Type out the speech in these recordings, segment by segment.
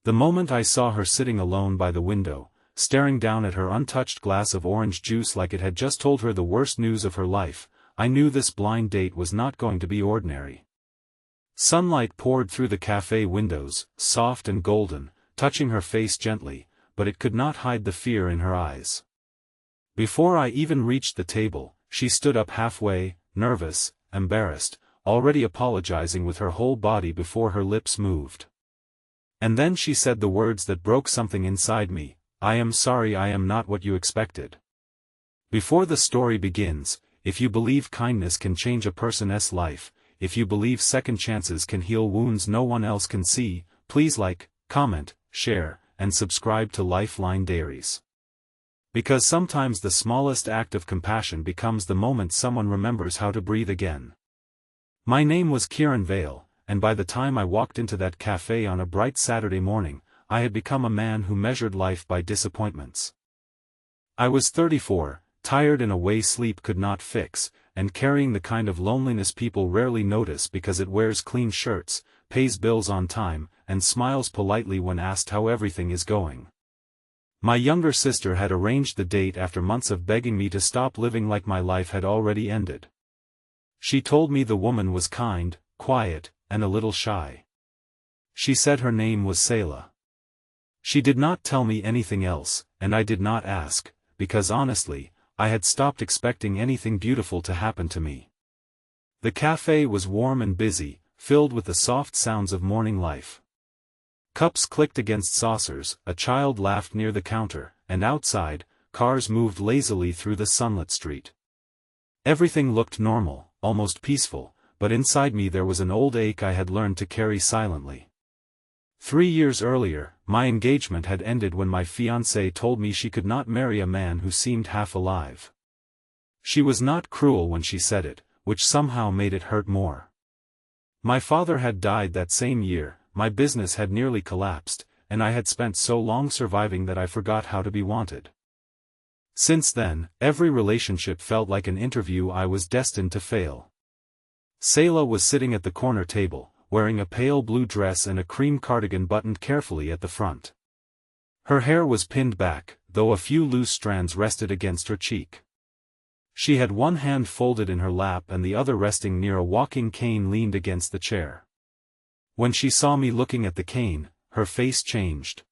The moment I saw her sitting alone by the window, staring down at her untouched glass of orange juice like it had just told her the worst news of her life, I knew this blind date was not going to be ordinary. Sunlight poured through the café windows, soft and golden, touching her face gently, but it could not hide the fear in her eyes. Before I even reached the table, she stood up halfway, nervous, embarrassed, already apologizing with her whole body before her lips moved. And then she said the words that broke something inside me, "I am sorry I am not what you expected." Before the story begins, if you believe kindness can change a person's life, if you believe second chances can heal wounds no one else can see, please like, comment, share, and subscribe to Lifeline Diaries. Because sometimes the smallest act of compassion becomes the moment someone remembers how to breathe again. My name was Kieran, and by the time I walked into that cafe on a bright Saturday morning, I had become a man who measured life by disappointments. I was 34, tired in a way sleep could not fix, and carrying the kind of loneliness people rarely notice because it wears clean shirts, pays bills on time, and smiles politely when asked how everything is going. My younger sister had arranged the date after months of begging me to stop living like my life had already ended. She told me the woman was kind, quiet, and a little shy. She said her name was Selah. She did not tell me anything else, and I did not ask, because honestly, I had stopped expecting anything beautiful to happen to me. The cafe was warm and busy, filled with the soft sounds of morning life. Cups clicked against saucers, a child laughed near the counter, and outside, cars moved lazily through the sunlit street. Everything looked normal, almost peaceful, but inside me there was an old ache I had learned to carry silently. 3 years earlier, my engagement had ended when my fiancée told me she could not marry a man who seemed half alive. She was not cruel when she said it, which somehow made it hurt more. My father had died that same year, my business had nearly collapsed, and I had spent so long surviving that I forgot how to be wanted. Since then, every relationship felt like an interview I was destined to fail. Selah was sitting at the corner table, wearing a pale blue dress and a cream cardigan buttoned carefully at the front. Her hair was pinned back, though a few loose strands rested against her cheek. She had one hand folded in her lap and the other resting near a walking cane leaned against the chair. When she saw me looking at the cane, her face changed.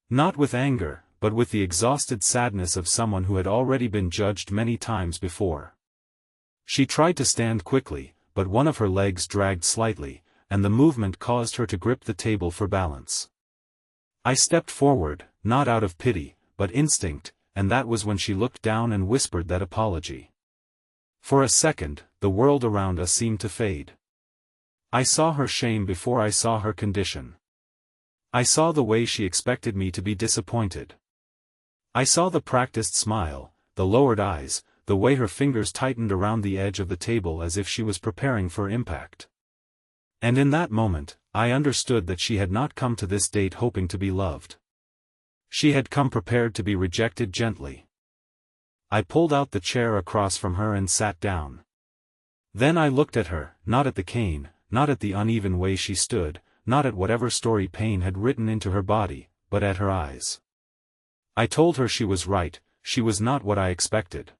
Not with anger, but with the exhausted sadness of someone who had already been judged many times before. She tried to stand quickly, but one of her legs dragged slightly, and the movement caused her to grip the table for balance. I stepped forward, not out of pity, but instinct, and that was when she looked down and whispered that apology. For a second, the world around us seemed to fade. I saw her shame before I saw her condition. I saw the way she expected me to be disappointed. I saw the practiced smile, the lowered eyes, the way her fingers tightened around the edge of the table as if she was preparing for impact. And in that moment, I understood that she had not come to this date hoping to be loved. She had come prepared to be rejected gently. I pulled out the chair across from her and sat down. Then I looked at her, not at the cane, not at the uneven way she stood, not at whatever story pain had written into her body, but at her eyes. I told her she was right, she was not what I expected.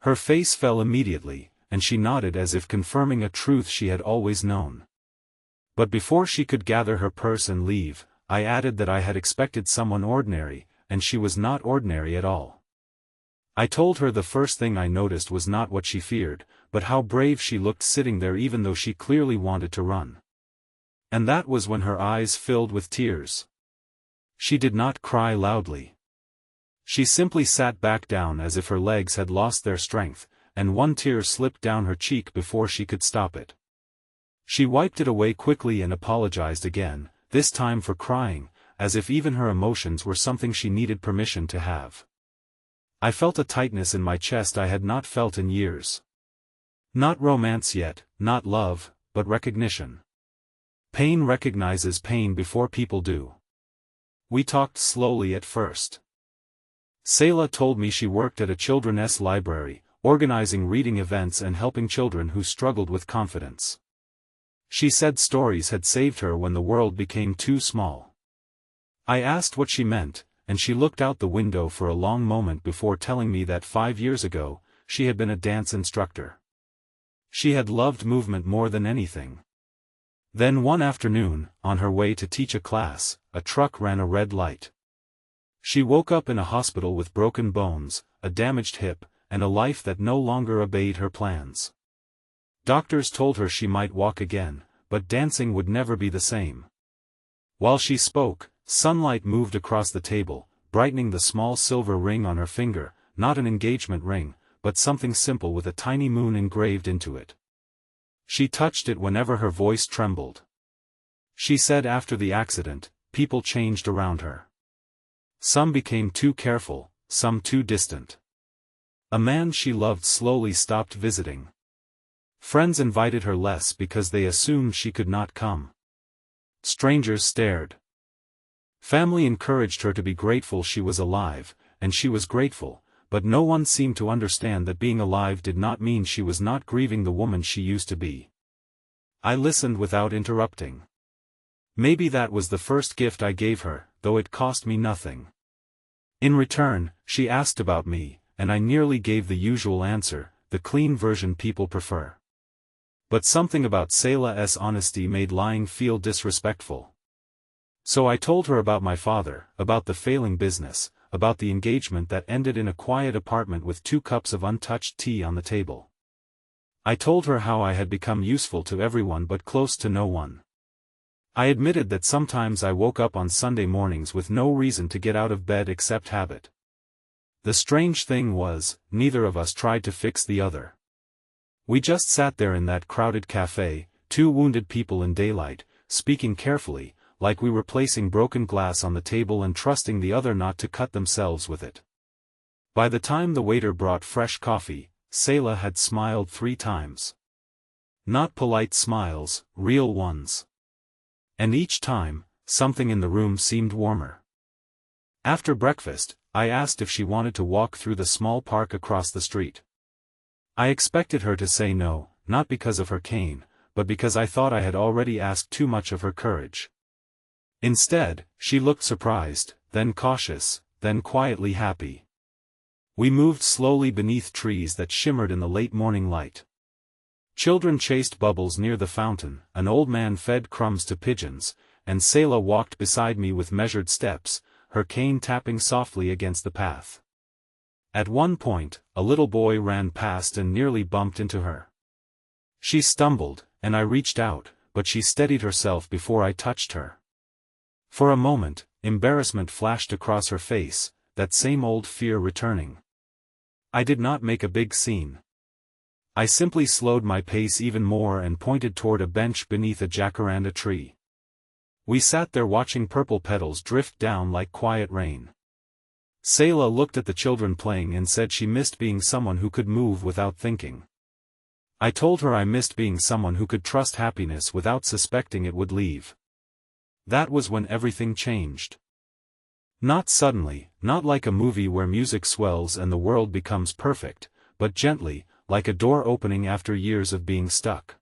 Her face fell immediately, and she nodded as if confirming a truth she had always known. But before she could gather her purse and leave, I added that I had expected someone ordinary, and she was not ordinary at all. I told her the first thing I noticed was not what she feared, but how brave she looked sitting there even though she clearly wanted to run. And that was when her eyes filled with tears. She did not cry loudly. She simply sat back down as if her legs had lost their strength, and one tear slipped down her cheek before she could stop it. She wiped it away quickly and apologized again, this time for crying, as if even her emotions were something she needed permission to have. I felt a tightness in my chest I had not felt in years. Not romance yet, not love, but recognition. Pain recognizes pain before people do. We talked slowly at first. Selah told me she worked at a children's library, organizing reading events and helping children who struggled with confidence. She said stories had saved her when the world became too small. I asked what she meant, and she looked out the window for a long moment before telling me that 5 years ago, she had been a dance instructor. She had loved movement more than anything. Then one afternoon, on her way to teach a class, a truck ran a red light. She woke up in a hospital with broken bones, a damaged hip, and a life that no longer obeyed her plans. Doctors told her she might walk again, but dancing would never be the same. While she spoke, sunlight moved across the table, brightening the small silver ring on her finger, not an engagement ring, but something simple with a tiny moon engraved into it. She touched it whenever her voice trembled. She said after the accident, people changed around her. Some became too careful, some too distant. A man she loved slowly stopped visiting. Friends invited her less because they assumed she could not come. Strangers stared. Family encouraged her to be grateful she was alive, and she was grateful, but no one seemed to understand that being alive did not mean she was not grieving the woman she used to be. I listened without interrupting. Maybe that was the first gift I gave her, though it cost me nothing. In return, she asked about me, and I nearly gave the usual answer, the clean version people prefer. But something about Selah's honesty made lying feel disrespectful. So I told her about my father, about the failing business, about the engagement that ended in a quiet apartment with 2 cups of untouched tea on the table. I told her how I had become useful to everyone but close to no one. I admitted that sometimes I woke up on Sunday mornings with no reason to get out of bed except habit. The strange thing was, neither of us tried to fix the other. We just sat there in that crowded café, 2 wounded people in daylight, speaking carefully, like we were placing broken glass on the table and trusting the other not to cut themselves with it. By the time the waiter brought fresh coffee, Selah had smiled 3 times. Not polite smiles, real ones. And each time, something in the room seemed warmer. After breakfast, I asked if she wanted to walk through the small park across the street. I expected her to say no, not because of her cane, but because I thought I had already asked too much of her courage. Instead, she looked surprised, then cautious, then quietly happy. We moved slowly beneath trees that shimmered in the late morning light. Children chased bubbles near the fountain, an old man fed crumbs to pigeons, and Selah walked beside me with measured steps, her cane tapping softly against the path. At one point, a little boy ran past and nearly bumped into her. She stumbled, and I reached out, but she steadied herself before I touched her. For a moment, embarrassment flashed across her face, that same old fear returning. I did not make a big scene. I simply slowed my pace even more and pointed toward a bench beneath a jacaranda tree. We sat there watching purple petals drift down like quiet rain. Selah looked at the children playing and said she missed being someone who could move without thinking. I told her I missed being someone who could trust happiness without suspecting it would leave. That was when everything changed. Not suddenly, not like a movie where music swells and the world becomes perfect, but gently, like a door opening after years of being stuck.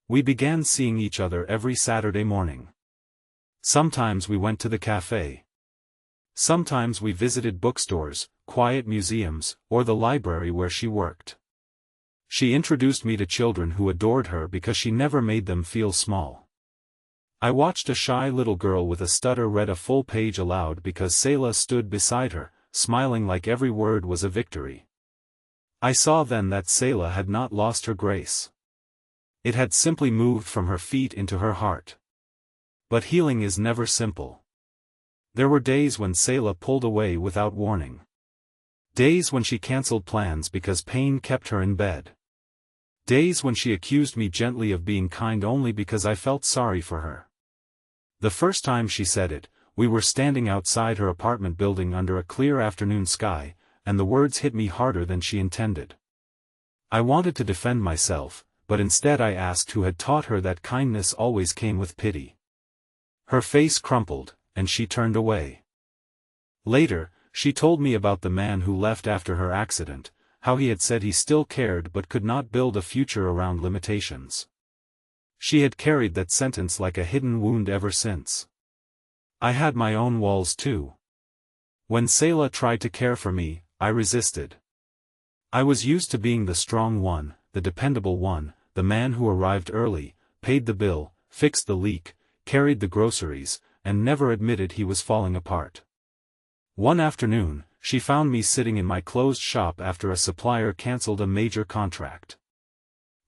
We began seeing each other every Saturday morning. Sometimes we went to the café. Sometimes we visited bookstores, quiet museums, or the library where she worked. She introduced me to children who adored her because she never made them feel small. I watched a shy little girl with a stutter read a full page aloud because Selah stood beside her, smiling like every word was a victory. I saw then that Selah had not lost her grace. It had simply moved from her feet into her heart. But healing is never simple. There were days when Selah pulled away without warning. Days when she cancelled plans because pain kept her in bed. Days when she accused me gently of being kind only because I felt sorry for her. The first time she said it, we were standing outside her apartment building under a clear afternoon sky, and the words hit me harder than she intended. I wanted to defend myself, but instead I asked who had taught her that kindness always came with pity. Her face crumpled, and she turned away. Later, she told me about the man who left after her accident, how he had said he still cared but could not build a future around limitations. She had carried that sentence like a hidden wound ever since. I had my own walls too. When Selah tried to care for me, I resisted. I was used to being the strong one, the dependable one, the man who arrived early, paid the bill, fixed the leak, carried the groceries, and never admitted he was falling apart. One afternoon, she found me sitting in my closed shop after a supplier cancelled a major contract.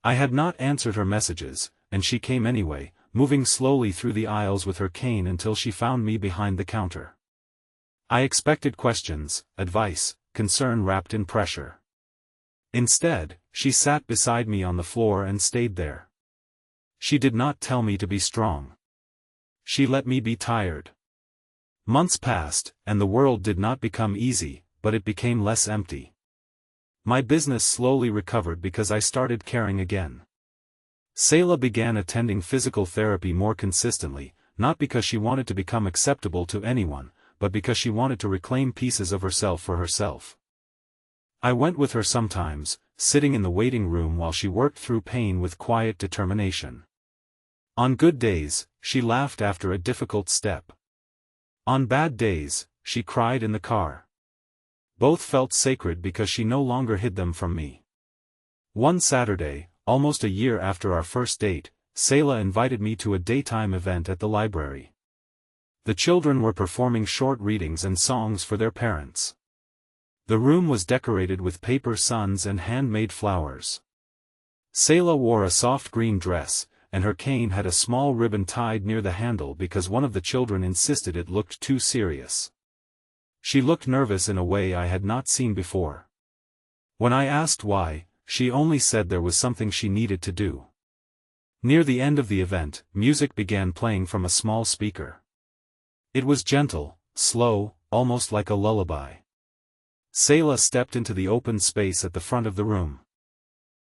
I had not answered her messages, and she came anyway, moving slowly through the aisles with her cane until she found me behind the counter. I expected questions, advice, concern wrapped in pressure. Instead, she sat beside me on the floor and stayed there. She did not tell me to be strong. She let me be tired. Months passed, and the world did not become easy, but it became less empty. My business slowly recovered because I started caring again. Selah began attending physical therapy more consistently, not because she wanted to become acceptable to anyone, but because she wanted to reclaim pieces of herself for herself. I went with her sometimes, sitting in the waiting room while she worked through pain with quiet determination. On good days, she laughed after a difficult step. On bad days, she cried in the car. Both felt sacred because she no longer hid them from me. One Saturday, almost a year after our first date, Selah invited me to a daytime event at the library. The children were performing short readings and songs for their parents. The room was decorated with paper suns and handmade flowers. Selah wore a soft green dress, and her cane had a small ribbon tied near the handle because one of the children insisted it looked too serious. She looked nervous in a way I had not seen before. When I asked why, she only said there was something she needed to do. Near the end of the event, music began playing from a small speaker. It was gentle, slow, almost like a lullaby. Selah stepped into the open space at the front of the room.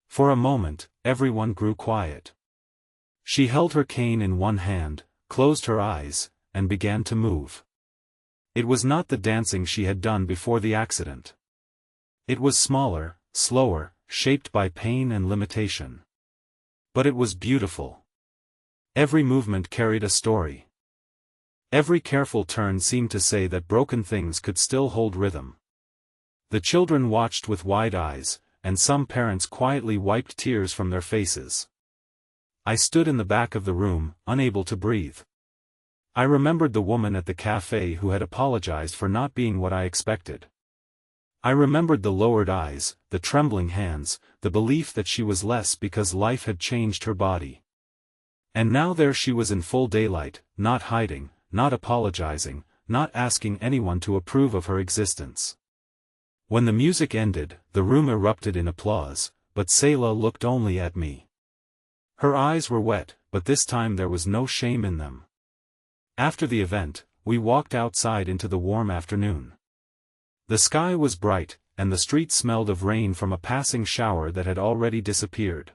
For a moment, everyone grew quiet. She held her cane in one hand, closed her eyes, and began to move. It was not the dancing she had done before the accident. It was smaller, slower, shaped by pain and limitation. But it was beautiful. Every movement carried a story. Every careful turn seemed to say that broken things could still hold rhythm. The children watched with wide eyes, and some parents quietly wiped tears from their faces. I stood in the back of the room, unable to breathe. I remembered the woman at the café who had apologized for not being what I expected. I remembered the lowered eyes, the trembling hands, the belief that she was less because life had changed her body. And now there she was in full daylight, not hiding, not apologizing, not asking anyone to approve of her existence. When the music ended, the room erupted in applause, but Selah looked only at me. Her eyes were wet, but this time there was no shame in them. After the event, we walked outside into the warm afternoon. The sky was bright, and the street smelled of rain from a passing shower that had already disappeared.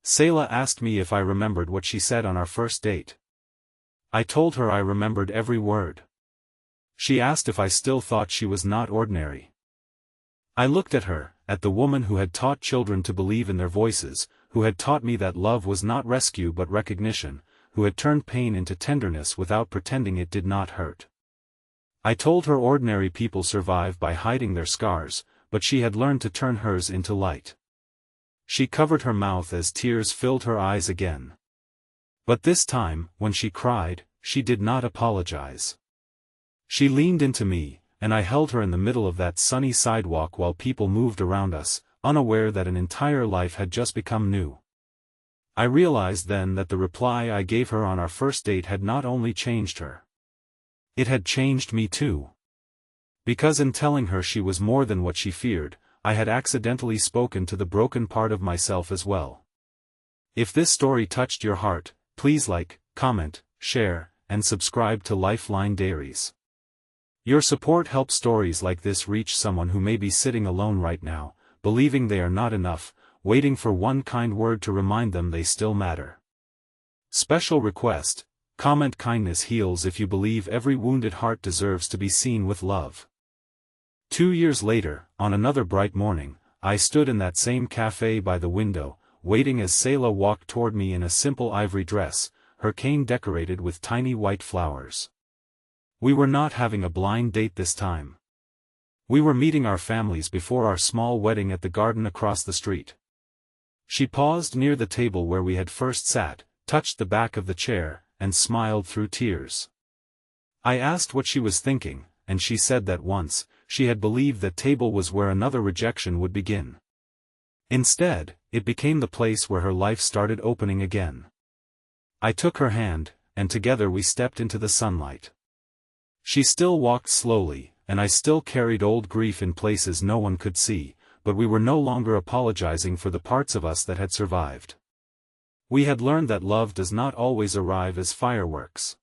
Selah asked me if I remembered what she said on our first date. I told her I remembered every word. She asked if I still thought she was not ordinary. I looked at her, at the woman who had taught children to believe in their voices, who had taught me that love was not rescue but recognition, who had turned pain into tenderness without pretending it did not hurt. I told her ordinary people survive by hiding their scars, but she had learned to turn hers into light. She covered her mouth as tears filled her eyes again. But this time, when she cried, she did not apologize. She leaned into me, and I held her in the middle of that sunny sidewalk while people moved around us, unaware that an entire life had just become new. I realized then that the reply I gave her on our first date had not only changed her. It had changed me too. Because in telling her she was more than what she feared, I had accidentally spoken to the broken part of myself as well. If this story touched your heart, please like, comment, share, and subscribe to Lifeline Diaries. Your support helps stories like this reach someone who may be sitting alone right now, believing they are not enough, waiting for one kind word to remind them they still matter. Special request: comment kindness heals if you believe every wounded heart deserves to be seen with love. 2 years later, on another bright morning, I stood in that same café by the window, waiting as Selah walked toward me in a simple ivory dress, her cane decorated with tiny white flowers. We were not having a blind date this time. We were meeting our families before our small wedding at the garden across the street. She paused near the table where we had first sat, touched the back of the chair, and smiled through tears. I asked what she was thinking, and she said that once, she had believed that table was where another rejection would begin. Instead, it became the place where her life started opening again. I took her hand, and together we stepped into the sunlight. She still walked slowly, and I still carried old grief in places no one could see, but we were no longer apologizing for the parts of us that had survived. We had learned that love does not always arrive as fireworks.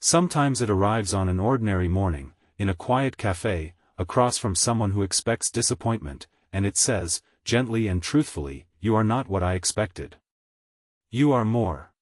Sometimes it arrives on an ordinary morning, in a quiet café, across from someone who expects disappointment, and it says, gently and truthfully, "You are not what I expected. You are more."